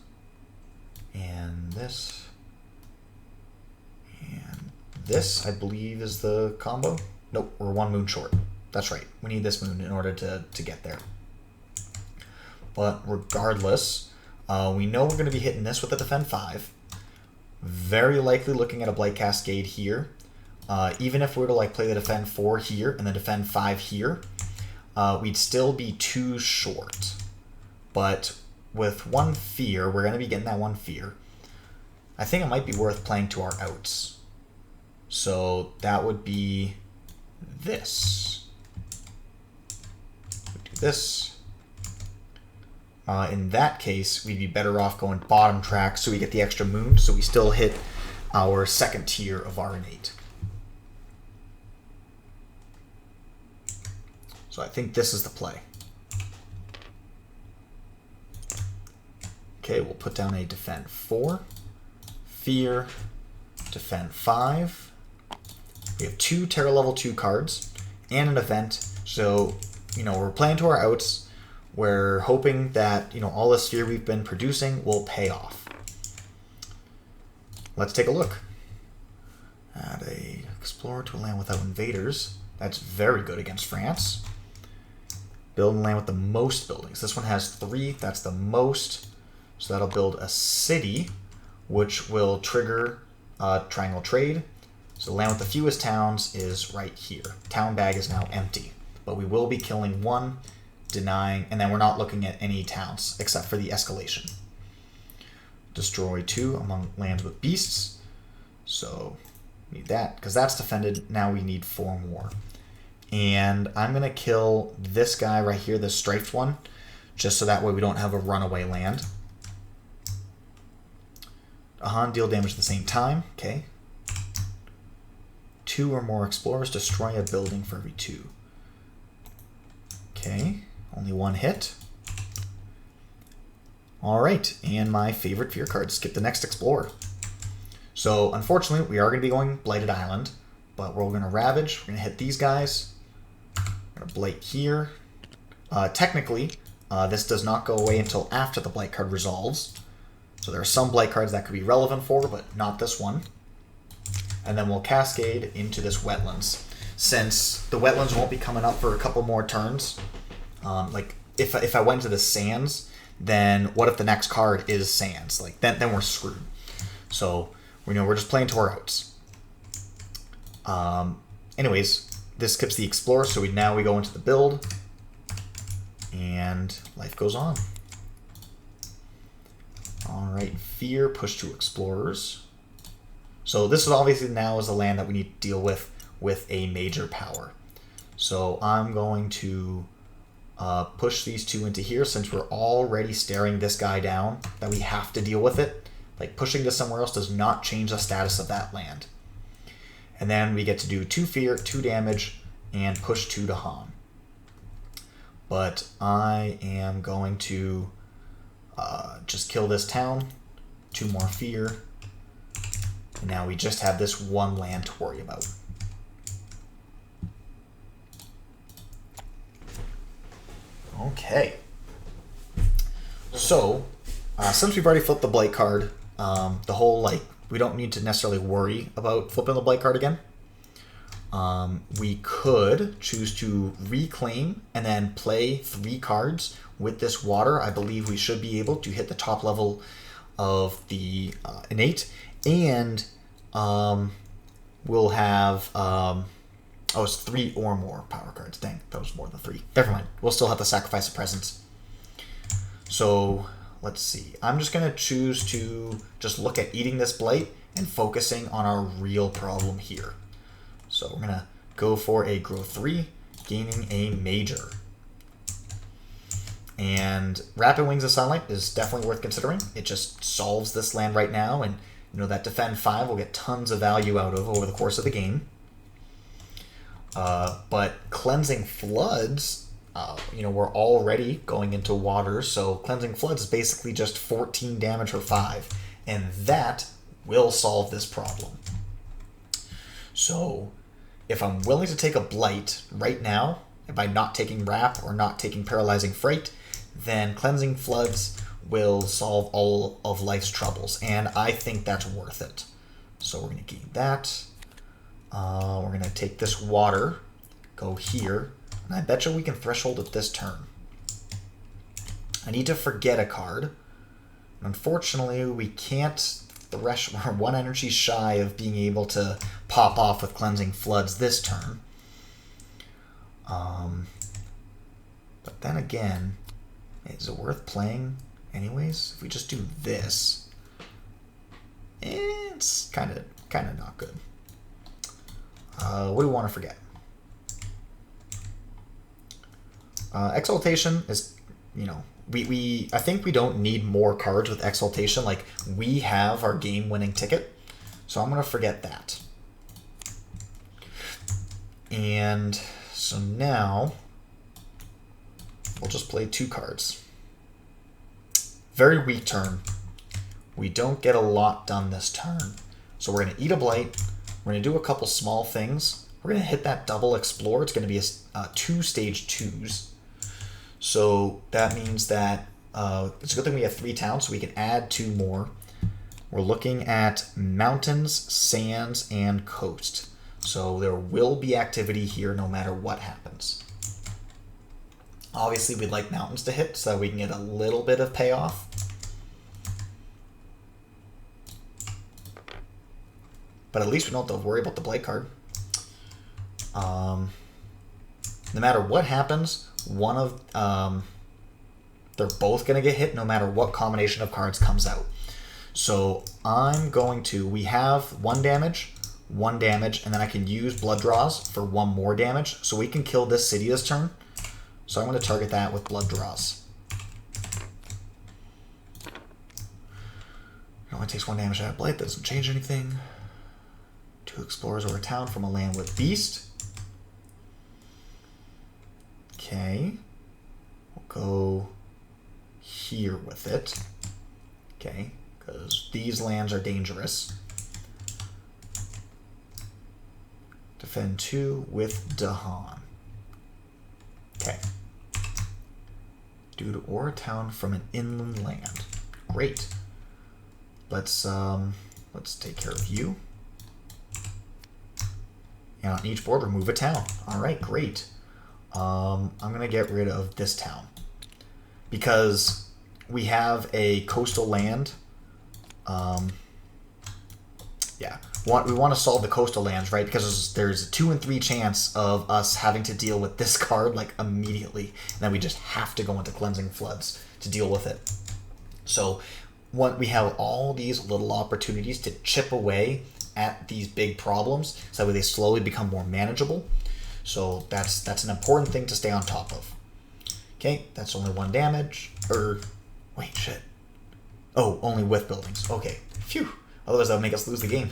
and this, and this, I believe, is the combo. Nope, we're 1 moon short. That's right. We need this moon in order to get there. But regardless, we know we're going to be hitting this with a Defend 5. Very likely looking at a Blight Cascade here. Even if we were to like play the Defend 4 here and the Defend 5 here, we'd still be 2 short. But with 1 Fear, we're going to be getting that 1 Fear. I think it might be worth playing to our outs. So that would be this. We do this. In that case, we'd be better off going bottom track so we get the extra moon, so we still hit our 2nd tier of our innate. So I think this is the play. Okay, we'll put down a Defend 4, Fear, Defend 5. We have 2 Terra level 2 cards and an event, so we're playing to our outs. We're hoping that all this Fear we've been producing will pay off. Let's take a look. Add a Explorer to a land without invaders. That's very good against France. Build a land with the most buildings. This one has 3. That's the most. So that'll build a city, which will trigger Triangle Trade. So the land with the fewest towns is right here. Town bag is now empty, but we will be killing 1, denying, and then we're not looking at any towns except for the escalation. Destroy 2 among lands with beasts. So need that because that's defended. Now we need 4 more. And I'm going to kill this guy right here, this striped one, just so that way we don't have a runaway land. Ahan, deal damage at the same time. Okay. 2 or more explorers, destroy a building for every 2. Okay, only 1 hit. Alright, and my favorite Fear card, skip the next explorer. So, unfortunately, we are going to be going Blighted Island, but we're going to Ravage, we're going to hit these guys. We're going to Blight here. Technically, this does not go away until after the Blight card resolves. So there are some Blight cards that could be relevant for, but not this one. And then we'll Cascade into this Wetlands. Since the Wetlands won't be coming up for a couple more turns, like if I went to the Sands, then what if the next card is Sands? Like then we're screwed. So we're just playing to our outs. Anyways, this skips the Explorer, so now we go into the build, and life goes on. All right, Fear, push 2 Explorers. So this is obviously now is the land that we need to deal with a major power. So I'm going to push these 2 into here since we're already staring this guy down, that we have to deal with it. Like pushing this somewhere else does not change the status of that land. And then we get to do 2 Fear, 2 damage, and push 2 Dahan. But I am going to Just kill this town. 2 more fear. And now we just have this 1 land to worry about. Okay. So, since we've already flipped the Blight card, the whole, like, we don't need to necessarily worry about flipping the Blight card again. We could choose to reclaim and then play 3 cards with this water. I believe we should be able to hit the top level of the innate, and we'll have it's 3 or more power cards. Dang, that was more than 3. Never mind. We'll still have to sacrifice a presence. So let's see. I'm just gonna choose to just look at eating this blight and focusing on our real problem here. So we're gonna go for a grow 3, gaining a major. And Rapid Wings of Sunlight is definitely worth considering. It just solves this land right now, and you know that defend 5 will get tons of value out of over the course of the game. But Cleansing Floods, we're already going into water, so Cleansing Floods is basically just 14 damage for 5, and that will solve this problem. So if I'm willing to take a Blight right now, by not taking Wrap or not taking Paralyzing Fright, then Cleansing Floods will solve all of life's troubles, and I think that's worth it. So we're going to gain that. We're going to take this water, go here, and I bet you we can threshold it this turn. I need to forget a card. Unfortunately, we can't we're 1 energy shy of being able to pop off with Cleansing Floods this turn. But then again, is it worth playing anyways? If we just do this, it's kind of not good. What do we want to forget? Exaltation is, I think we don't need more cards with Exaltation. Like, we have our game-winning ticket, so I'm going to forget that. And so now we'll just play 2 cards. Very weak turn. We don't get a lot done this turn. So we're going to eat a Blight. We're going to do a couple small things. We're going to hit that double Explore. It's going to be a 2 stage 2s. So that means that it's a good thing we have 3 towns, so we can add 2 more. We're looking at mountains, sands, and coast. So there will be activity here no matter what happens. Obviously, we'd like mountains to hit so that we can get a little bit of payoff. But at least we don't have to worry about the Blight card. No matter what happens, they're both going to get hit no matter what combination of cards comes out. So we have 1 damage, and then I can use Blood Draws for 1 more damage, so we can kill this city this turn. So I'm going to target that with Blood Draws. It only takes 1 damage out of Blight, that doesn't change anything. 2 Explorers or a town from a land with Beast. Okay. We'll go here with it. Okay, because these lands are dangerous. Defend 2 with Dahan. Okay. Dude or a town from an inland land. Great. Let's take care of you. And on each board, remove a town. All right, great. I'm gonna get rid of this town because we have a coastal land. We want to solve the coastal lands, right? Because there's a 2 and 3 chance of us having to deal with this card like immediately, and then we just have to go into Cleansing Floods to deal with it. So we have all these little opportunities to chip away at these big problems, so that way they slowly become more manageable. So that's an important thing to stay on top of. Okay, that's only 1 damage. Wait, shit. Oh, only with buildings. Okay, phew. Otherwise that would make us lose the game.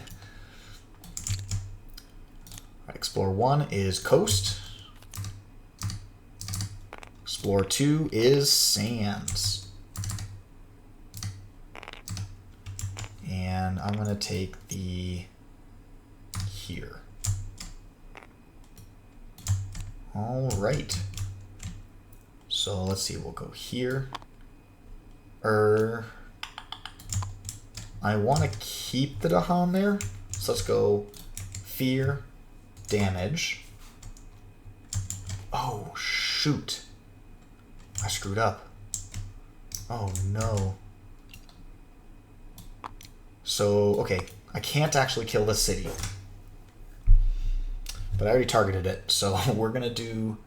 Alright, Explore 1 is Coast. Explore 2 is Sands. and I'm going to take the here. All right. So let's see, we'll go here. I want to keep the Dahan there. So let's go fear, damage. Oh, shoot. I screwed up. Oh, no. So, okay, I can't actually kill the city. But I already targeted it, so we're going to do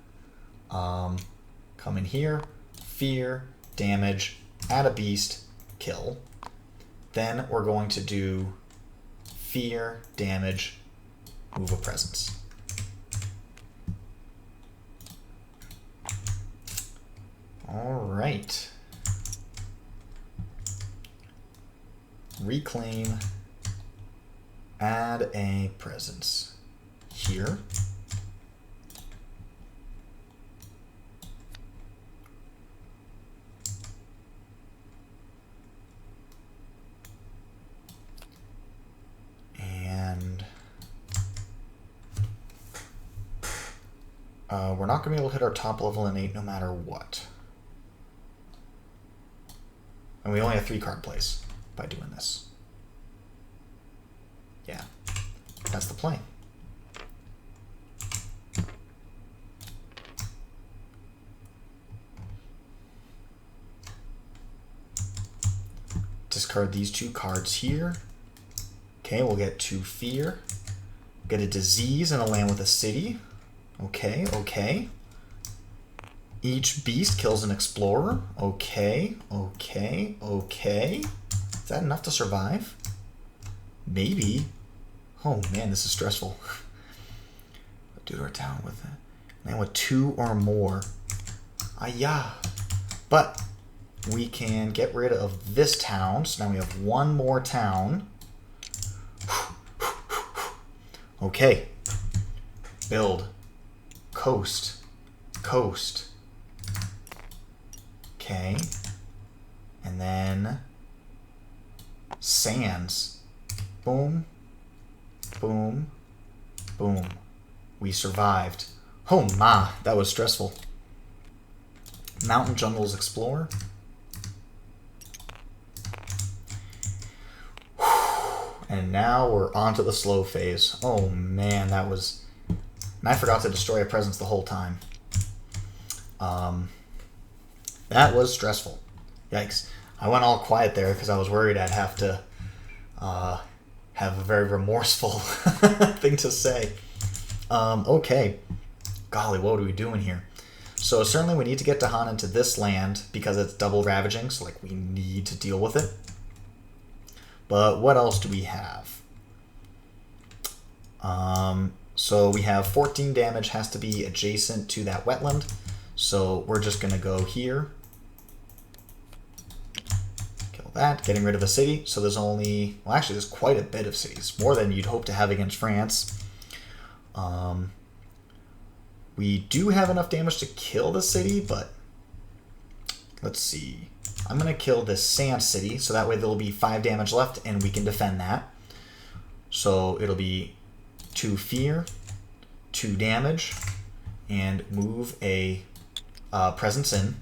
come in here, fear, damage, add a beast, kill. Then we're going to do fear, damage, move a presence. All right. Reclaim, add a presence here. And we're not going to be able to hit our top level innate no matter what. And we only have 3 card plays by doing this. Yeah, that's the play. Discard these 2 cards here. Okay, we'll get 2 fear. Get a disease and a land with a city. Okay, okay. Each beast kills an explorer. Okay, okay, okay. Is that enough to survive? Maybe. Oh man, this is stressful. Due to our town with a land with 2 or more. Ayah. But we can get rid of this town. So now we have 1 more town. Okay. Build. Coast. Coast. Okay. And then sands. Boom. Boom. Boom. We survived. Oh my, that was stressful. Mountain Jungles Explore. And now we're on to the slow phase. Oh man, that was... And I forgot to destroy a presence the whole time. That was stressful. Yikes. I went all quiet there because I was worried I'd have to have a very remorseful thing to say. Okay. Golly, what are we doing here? So certainly we need to get Dahan into this land because it's double ravaging, so like we need to deal with it. But what else do we have? So we have 14 damage, has to be adjacent to that wetland. So we're just going to go here. Kill that, getting rid of a city. So there's only, well actually there's quite a bit of cities, more than you'd hope to have against France. We do have enough damage to kill the city, but let's see. I'm going to kill this sand city, so that way there'll be 5 damage left, and we can defend that. So it'll be 2 fear, 2 damage, and move a presence in.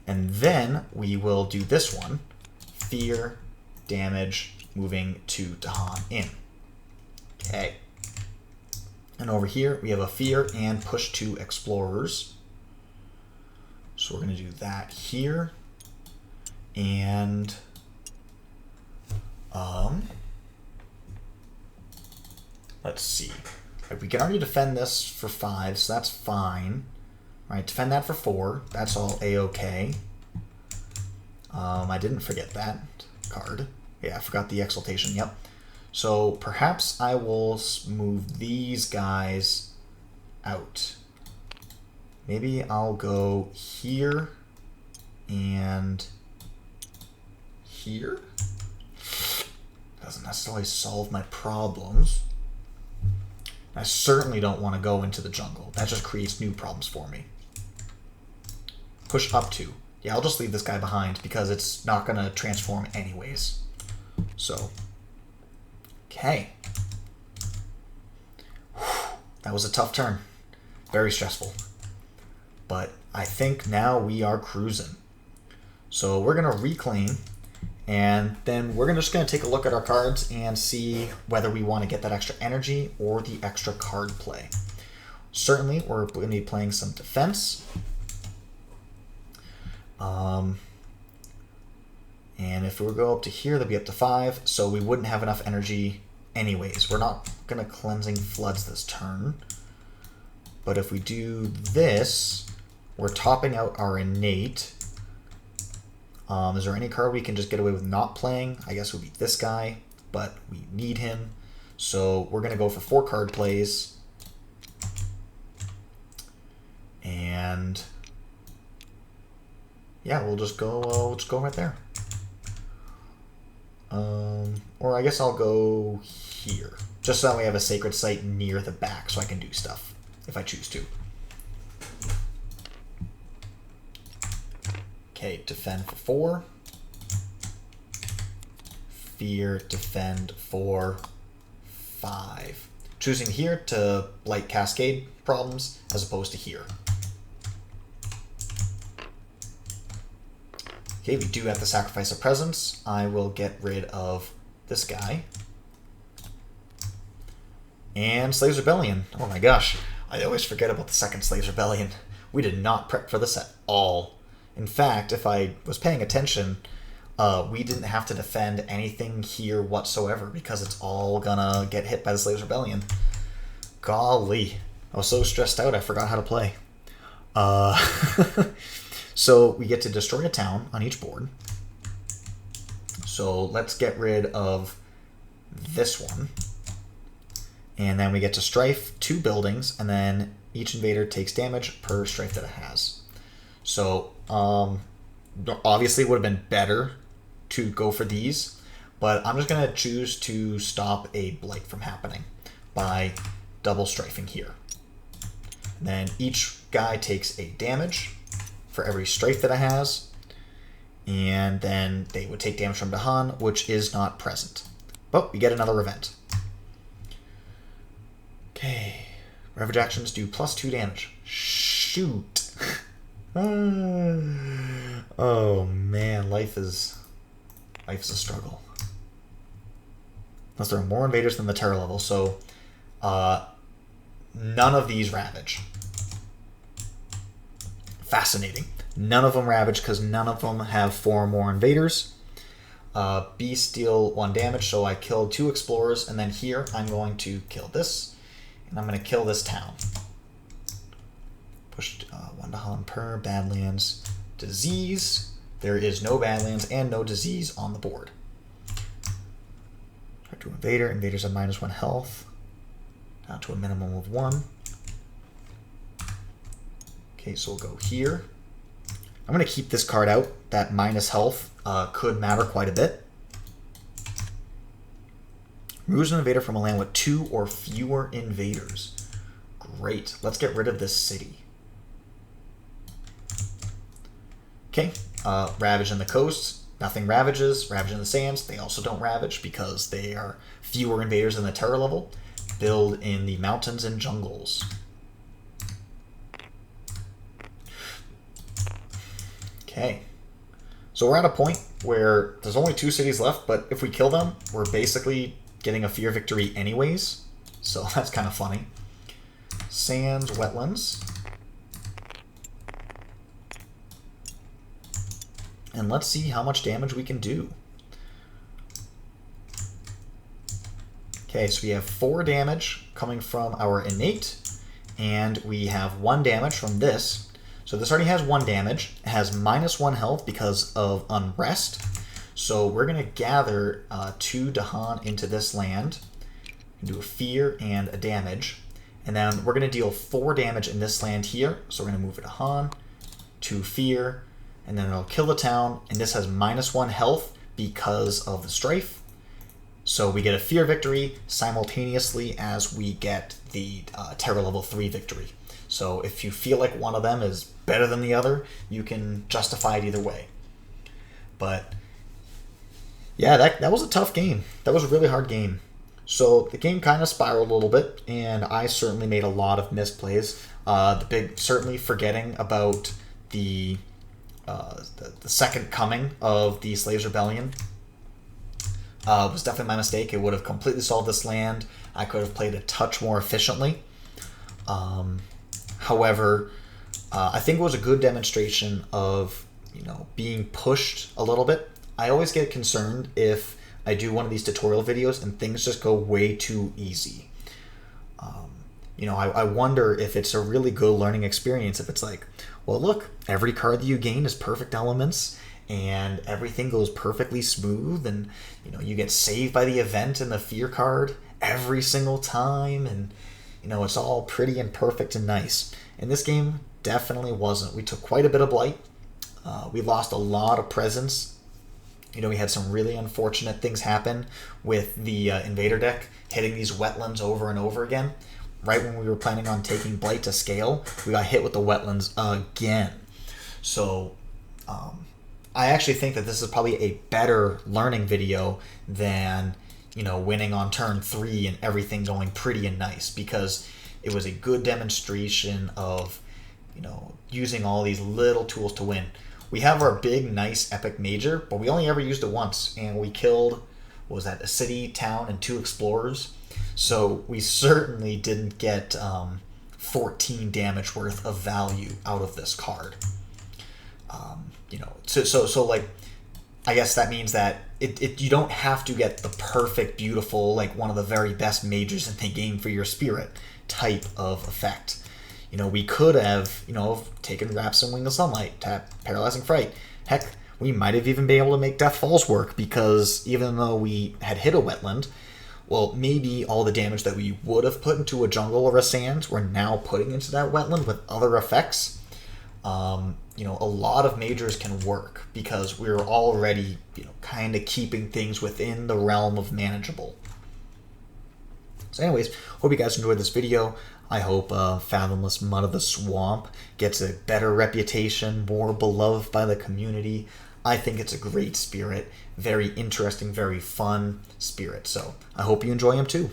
And then we will do this one. Fear, damage, moving to Dahan in. Okay. And over here, we have a fear and push 2 explorers. So we're going to do that here. And let's see. Right, we can already defend this for 5, so that's fine. All right, defend that for 4. That's all a-okay. I didn't forget that card. Yeah, I forgot the Exaltation. Yep. So perhaps I will move these guys out. Maybe I'll go here and here. Doesn't necessarily solve my problems. I certainly don't want to go into the jungle. That just creates new problems for me. Push up 2. Yeah, I'll just leave this guy behind because it's not going to transform anyways. So, Okay. That was a tough turn. Very stressful. But I think now we are cruising. So we're going to reclaim, and then we're just going to take a look at our cards and see whether we want to get that extra energy or the extra card play. Certainly, we're going to be playing some defense. And if we go up to here, they'll be up to 5, so we wouldn't have enough energy anyways. We're not going to Cleansing Floods this turn. But if we do this, we're topping out our Innate. Is there any card we can just get away with not playing? I guess it would be this guy, but we need him. So we're going to go for 4 card plays. And yeah, we'll just go right there. Or I guess I'll go here, just so that we have a sacred site near the back so I can do stuff if I choose to. Okay, defend for 4. Fear, defend for 5. Choosing here to Blight Cascade problems as opposed to here. Okay, we do have to sacrifice a presence. I will get rid of this guy. And Slaves Rebellion. Oh my gosh, I always forget about the second Slaves Rebellion. We did not prep for this at all. In fact, if I was paying attention, we didn't have to defend anything here whatsoever because it's all gonna get hit by the Slaves Rebellion. Golly, I was so stressed out I forgot how to play. So we get to destroy a town on each board. So let's get rid of this one. And then we get to strife 2 buildings, and then each invader takes damage per strife that it has. So obviously it would have been better to go for these, but I'm just going to choose to stop a blight from happening by double strifing here. And then each guy takes a damage for every strife that it has, and then they would take damage from Dahan, which is not present. But we get another event. Okay, Ravage actions do +2 damage. Shoot. Oh man, life is a struggle. Unless there are more invaders than the terror level, so none of these ravage. Fascinating. None of them ravage because none of them have 4 or more invaders. Beast deal 1 damage, so I killed 2 explorers, and then here I'm going to kill this, and I'm going to kill this town. Push 1 Dahan per. Badlands. Disease. There is no Badlands and no disease on the board. Try to invader. Invaders have -1 health. Down to a minimum of 1. Okay, so we'll go here. I'm going to keep this card out. That minus health could matter quite a bit. Removes an invader from a land with 2 or fewer invaders. Great. Let's get rid of this city. Okay, Ravage in the coasts. Nothing ravages. Ravage in the sands. They also don't ravage because they are fewer invaders than the terror level. Build in the mountains and jungles. Okay, so we're at a point where there's only 2 cities left, but if we kill them, we're basically getting a fear victory anyways, so that's kind of funny. Sands, wetlands. And let's see how much damage we can do. Okay, so we have 4 damage coming from our innate, and we have 1 damage from this. So this already has 1 damage. It has -1 health because of unrest. So we're going to gather 2 Dahan into this land. Do a fear and a damage. And then we're going to deal 4 damage in this land here. So we're going to move a Dahan, 2 fear, and then it'll kill the town. And this has -1 health because of the strife. So we get a fear victory simultaneously as we get the terror level 3 victory. So if you feel like one of them is better than the other, you can justify it either way. But yeah, that was a tough game. That was a really hard game. So the game kind of spiraled a little bit, and I certainly made a lot of misplays. Certainly forgetting about the second coming of the Slaves Rebellion was definitely my mistake. It would have completely solved this land. I could have played a touch more efficiently. However, I think it was a good demonstration of being pushed a little bit. I always get concerned if I do one of these tutorial videos and things just go way too easy. I wonder if it's a really good learning experience if it's like, well, look, every card that you gain is perfect elements and everything goes perfectly smooth, and you get saved by the event and the fear card every single time, and it's all pretty and perfect and nice. And this game definitely wasn't. We took quite a bit of blight. We lost a lot of presence. We had some really unfortunate things happen with the invader deck hitting these wetlands over and over again. Right when we were planning on taking blight to scale, we got hit with the wetlands again. So I actually think that this is probably a better learning video than winning on turn 3 and everything going pretty and nice, because it was a good demonstration of using all these little tools to win. We have our big, nice, epic major, but we only ever used it once, and we killed, what was that, a city, town, and 2 explorers. So we certainly didn't get 14 damage worth of value out of this card. So like, I guess that means that you don't have to get the perfect, beautiful, like one of the very best majors in the game for your spirit type of effect. We could have, taken Wraps and Wing of Sunlight, tap Paralyzing Fright. Heck, we might have even been able to make Death Falls work, because even though we had hit a wetland, well, maybe all the damage that we would have put into a jungle or a sand, we're now putting into that wetland with other effects. A lot of majors can work because we're already, kind of keeping things within the realm of manageable. So anyways, hope you guys enjoyed this video. I hope Fathomless Mud of the Swamp gets a better reputation, more beloved by the community. I think it's a great spirit, very interesting, very fun spirit. So I hope you enjoy him too.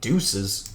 Deuces.